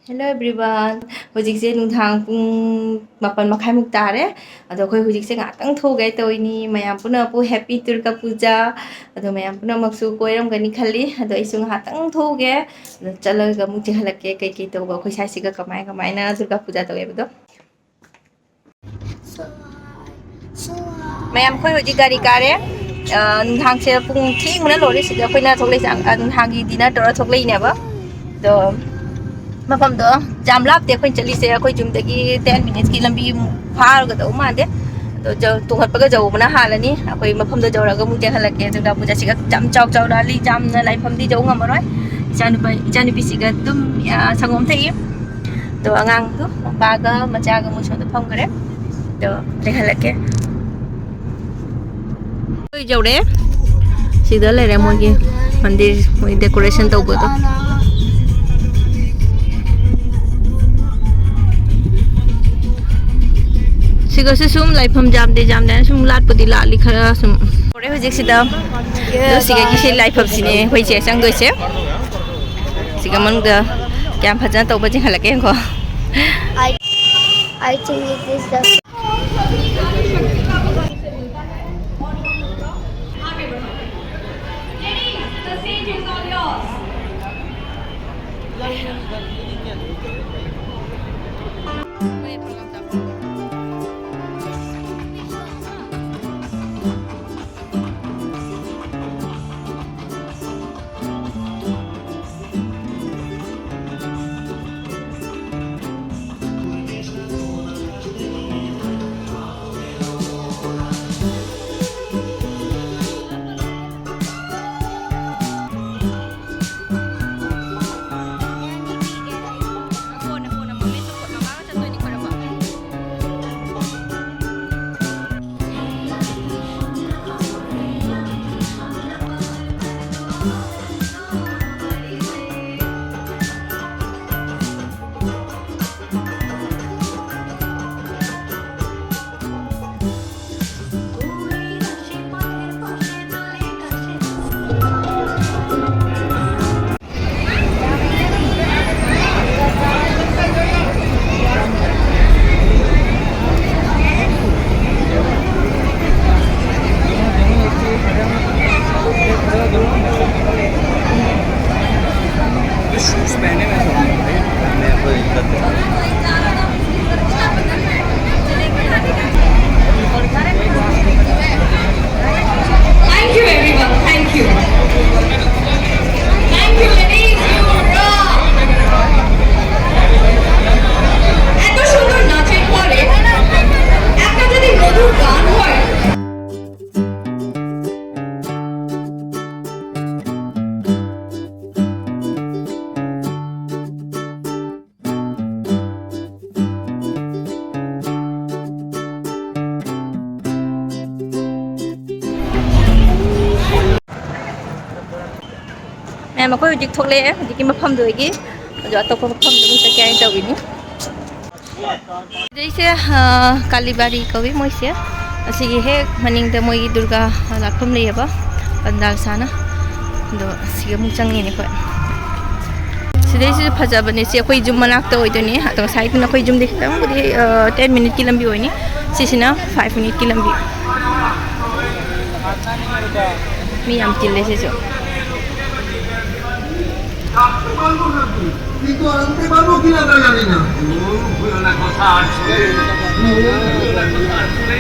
Hello everyone. Hojikse nunthang pung mapan makhai muk tare. Ado khoi hojikse ngatang thogai toini mayam puna pu happy Durga Puja. Ado mayam puna maksu koiram gani khali. Ado isu ngatang thoge. Ado chalaga muk jehalake kai kai toba khoi sai siga kamai kamai na Durga Puja toge bedo. Mayam khoi hojik gari kare. Nunthang se pung thing muna lori sida khoi na thoklei sang nunthang gi dinner tora thoklei ne ba. Do mafam do jam lap te khoi chali se khoi jum dagi 10 minutes ki lambi phar ga do ma de to jo tu hat paga jo mana halani khoi mafam do jawra ga mu te halake Durga Puja siga jam chau chau rali jam na lai pham di jo ngam roi chanu pi siga tum sangom thei to angang tu ba ga macha ga mu so to pham gare to te halake khoi jawre sida le re mo gi mandir moi decoration to go to siga se sum lai pham jam de sum lat pudi la li khara sum ore hojik sida to siga gi se lai pham sine hoi che sang doi se siga man da kyam phajan to ba jing halake ko I think it is the stage is all yours. Thank you everyone, thank you. Thank you ladies, you rock. এত সুন্দর নাচের পরে একটা যদি মধুর গান হয় mà có dịch thuộc lệ dịch kim phâm rồi cái giờ tôi không phâm được cái cái đâu ini đây sẽ Kalibari có biết môi sẽ sẽ hết maning để môi Durga là phâm lệ ba Pandal sana do sẽ muốn chăng này coi sẽ đây sẽ phát ra bên này sẽ khơi zoom manak tôi đó nè atau site na khơi zoom đi tao có đi 10 minute ki lambi hoy ni sẽ na 5 minute ki lambi mi am chile sẽ কিন্তু আনতে পারবো কিনা তা জানি না ভুলনা কথা আছে ভুলনা কথা আছে